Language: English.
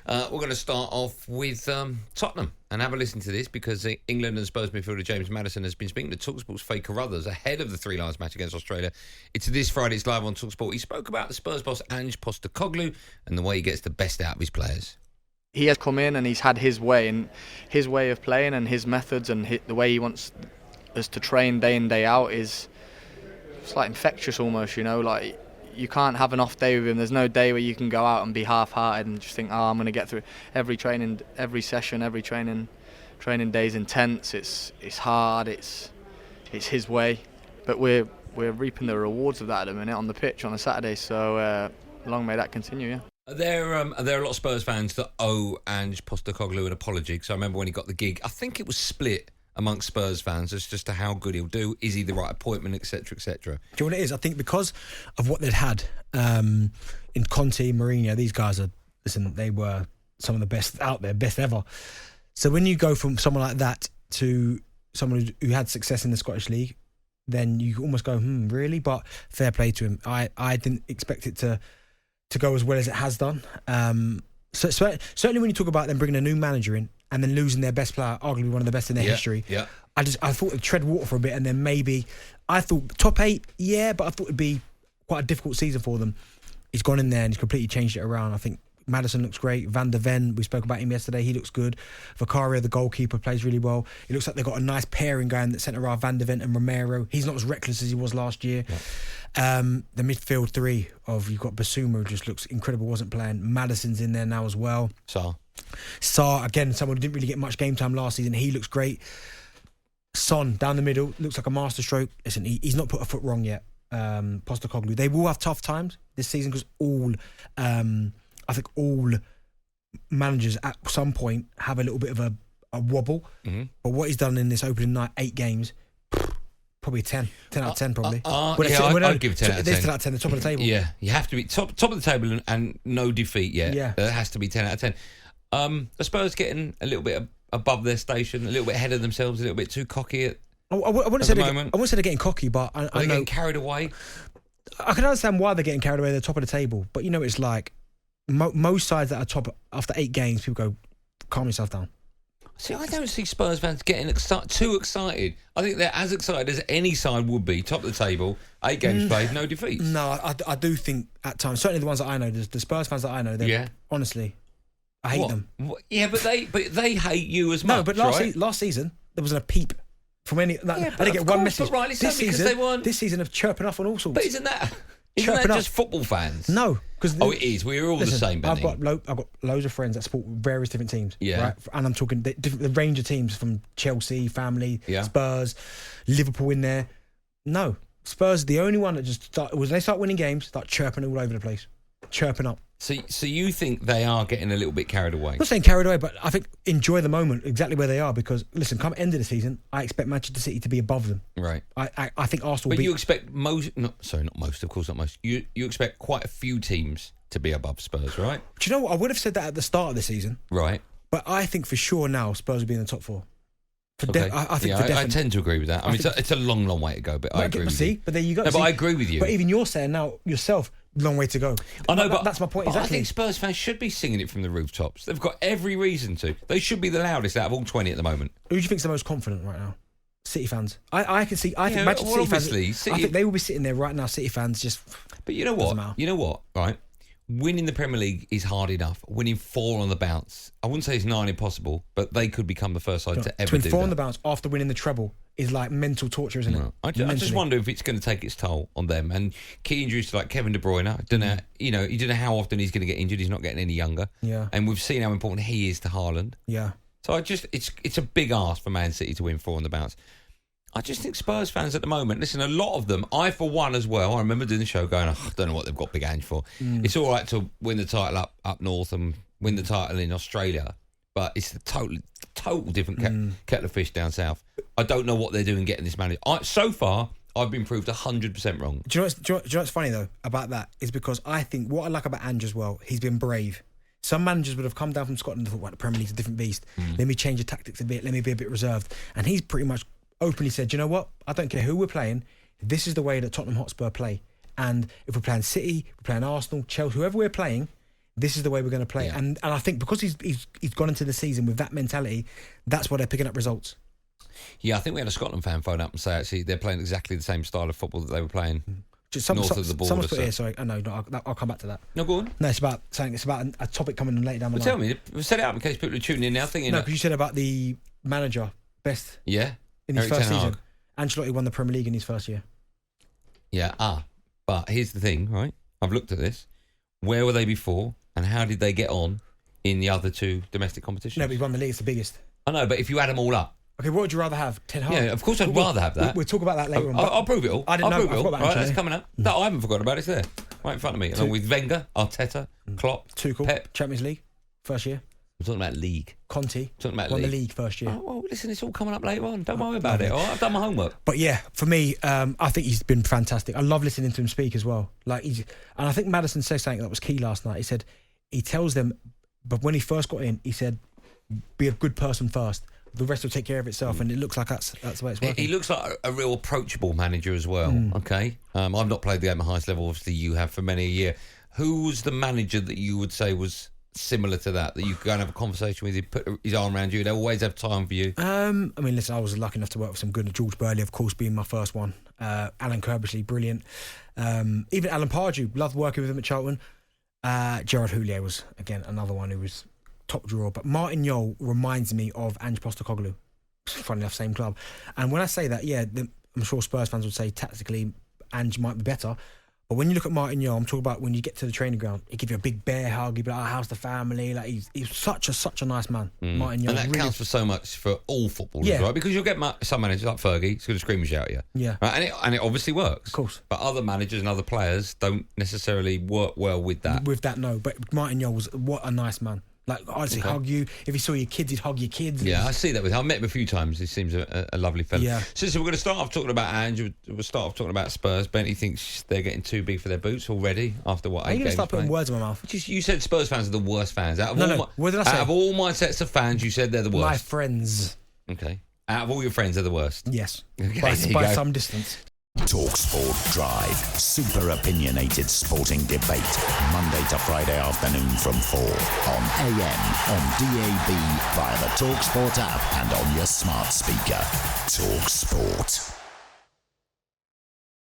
We're going to start off with Tottenham and have a listen to this because England and Spurs midfielder James Maddison has been speaking to talkSPORT's Faye Carruthers ahead of the Three Lions match against Australia. It's this Friday, it's live on talkSPORT. He spoke about the Spurs boss Ange Postecoglou and the way he gets the best out of his players. He has come in and he's had his way and his way of playing and his methods and the way he wants us to train day in, day out is it's like infectious almost, you know, like you can't have an off day with him. There's no day where you can go out and be half-hearted and just think, I'm going to get through every training, every session, every training day is intense. It's hard. It's his way, but we're reaping the rewards of that at the minute on the pitch on a Saturday. So long may that continue. Yeah. Are there a lot of Spurs fans that owe Ange Postecoglou an apology? Because I remember when he got the gig, I think it was split amongst Spurs fans as just to how good he'll do. Is he the right appointment, etc., etc.? Do you know what it is? I think because of what they'd had in Conte, Mourinho, these guys they were some of the best out there, best ever. So when you go from someone like that to someone who had success in the Scottish League, then you almost go, really? But fair play to him. I didn't expect it to go as well as it has done. So certainly when you talk about them bringing a new manager in and then losing their best player, arguably one of the best in their history, I thought it'd tread water for a bit and then maybe, I thought top 8, but I thought it'd be quite a difficult season for them. He's gone in there and he's completely changed it around. I think Maddison looks great. Van der Ven, we spoke about him yesterday, he looks good. Vicario, the goalkeeper, plays really well. It looks like they've got a nice pairing going, that centre-half Van der Ven and Romero. He's not as reckless as he was last year. The midfield three you've got Basuma, who just looks incredible, wasn't playing. Maddison's in there now as well. Sar, again, someone who didn't really get much game time last season. He looks great. Son, down the middle, looks like a masterstroke. Listen, he's not put a foot wrong yet. Postecoglou. They will have tough times this season because I think all managers at some point have a little bit of a wobble. Mm-hmm. But what he's done in this opening night, 8 games, probably 10 out of 10 probably. I'd give it 10 out of 10. 10 out of 10, the top of the table. Yeah, you have to be top of the table and no defeat yet. Yeah. It has to be 10 out of 10. The Spurs getting a little bit above their station, a little bit ahead of themselves, a little bit too cocky at I wouldn't say they're getting cocky, but I know they're getting carried away. I can understand why they're getting carried away at the top of the table, but you know it's like most sides that are top after 8 games, people go, calm yourself down. See, I don't see Spurs fans getting too excited. I think they're as excited as any side would be, top of the table, 8 games played, no defeats. No, I do think at times, certainly the ones that I know, the Spurs fans that I know, honestly, I hate them. Yeah, but they hate you as much. No, but last season there wasn't a peep from any. I didn't get one message. But rightly so, because they weren't. This season of chirping off on all sorts. But isn't that just football fans? No, because it is. We're all the same. Benny. I've got loads of friends that support various different teams. Yeah, right? And I'm talking the range of teams from Chelsea, family, Spurs, Liverpool in there. No, Spurs are the only one that just when they start winning games, start chirping all over the place, chirping up. So you think they are getting a little bit carried away? I'm not saying carried away, but I think enjoy the moment exactly where they are because, listen, come end of the season, I expect Manchester City to be above them. Right. I think Arsenal But you expect not most, of course not most. You expect quite a few teams to be above Spurs, right? Do you know what? I would have said that at the start of the season. Right. But I think for sure now Spurs will be in the top 4. I tend to agree with that. I mean, it's a long, long way to go, but I agree with you. But there you go. No, but I agree with you. But even you're saying now yourself, long way to go. I know, but that's my point. Exactly. I think Spurs fans should be singing it from the rooftops. They've got every reason to. They should be the loudest out of all 20 at the moment. Who do you think's the most confident right now? City fans. I can see. I think Manchester City fans. I think they will be sitting there right now. City fans just. But you know what? You know what? Right. Winning the Premier League is hard enough. Winning 4 on the bounce, I wouldn't say it's 9 impossible, but they could become the first side to ever do that. 4 on the bounce after winning the treble is like mental torture, isn't it? I just wonder if it's going to take its toll on them. And key injuries to like Kevin De Bruyne, I don't know. You don't know how often he's going to get injured. He's not getting any younger. Yeah. And we've seen how important he is to Haaland. Yeah. So it's a big ask for Man City to win 4 on the bounce. I just think Spurs fans at the moment, listen, a lot of them, I for one as well, I remember doing the show going, I don't know what they've got Big Ange for. It's all right to win the title up north and win the title in Australia, but it's a total different kettle of fish down south. I don't know what they're doing getting this manager. So far, I've been proved 100% wrong. Do you know what's funny, though, about that? Is because I think what I like about Ange as well, he's been brave. Some managers would have come down from Scotland and thought, well, the Premier League's a different beast. Let me change the tactics a bit. Let me be a bit reserved. And he's pretty much openly said, you know what? I don't care who we're playing. This is the way that Tottenham Hotspur play. And if we're playing City, we're playing Arsenal, Chelsea, whoever we're playing, This is the way we're going to play. And I think because he's gone into the season with that mentality, that's why they're picking up results. Yeah, I think we had a Scotland fan phone up and say, actually, they're playing exactly the same style of football that they were playing north of the border. Someone's put here, sorry. I'll come back to that. No, go on. No, it's about a topic coming later down the line. Tell me, set it up in case people are tuning in now thinking... No, because you said about the manager, best in his Erik first Ten Hag. season. Ancelotti won the Premier League in his first year. Yeah, but here's the thing, right? I've looked at this. Where were they before, and how did they get on in the other two domestic competitions? No, but he won the league. It's the biggest. I know, but if you add them all up... Okay, what would you rather have? Ten Hag? Yeah, of course I'd rather have that. We'll talk about that later on. I'll prove it all. I didn't know. I forgot about right, that's coming up. No, I haven't forgotten about it. It's there, right in front of me. Along with Wenger, Arteta, Klopp, Tuchel, Pep. Champions League, first year. I'm talking about league. Conte, talking about won the league first year. Oh, well, listen, it's all coming up later on. Don't worry about it. All right? I've done my homework. But yeah, for me, I think he's been fantastic. I love listening to him speak as well. And I think Maddison said something that was key last night. He said he tells them, but when he first got in, he said, "Be a good person first. The rest will take care of itself," and it looks like that's the way it's working. He looks like a real approachable manager as well. Okay, I've not played the game at highest level. Obviously, you have for many a year. Who was the manager that you would say was similar to that you could go and have a conversation with? He'd put his arm around you. They always have time for you. I mean, listen, I was lucky enough to work with some good. George Burley, of course, being my first one. Alan Kirbishley, brilliant. Even Alan Pardew, loved working with him at Charlton. Gerard Houllier was again another one who was top drawer. But Martin Jol reminds me of Ange Postecoglou. Funny enough, same club. And when I say that, I'm sure Spurs fans would say tactically Ange might be better. But when you look at Martin Jol, I'm talking about when you get to the training ground, he'd give you a big bear hug. He'd be like, how's the family? Like he's such a nice man, Martin Jol. And that really counts for so much for all footballers, right? Because you'll get some managers like Fergie, he's going to scream and shout at you. Yeah. Right? And it obviously works. Of course. But other managers and other players don't necessarily work well with that. With that, no. But Martin Jol was, what a nice man. Like, I'd say hug you. If he saw your kids, he'd hug your kids. Yeah, I see that with him. I met him a few times. He seems a lovely fella. Yeah. So we're going to start off talking about Ange. We'll start off talking about Spurs. Bentley thinks they're getting too big for their boots already after what, 8 games. Are you going to start putting words in my mouth? You said Spurs fans are the worst fans. What did I say? Out of all my sets of fans, you said they're the worst. My friends. Okay. Out of all your friends, they're the worst. Yes. Okay, by some distance. talkSPORT Drive. Super opinionated sporting debate. Monday to Friday afternoon from 4 on AM, on DAB, via the talkSPORT app and on your smart speaker. talkSPORT.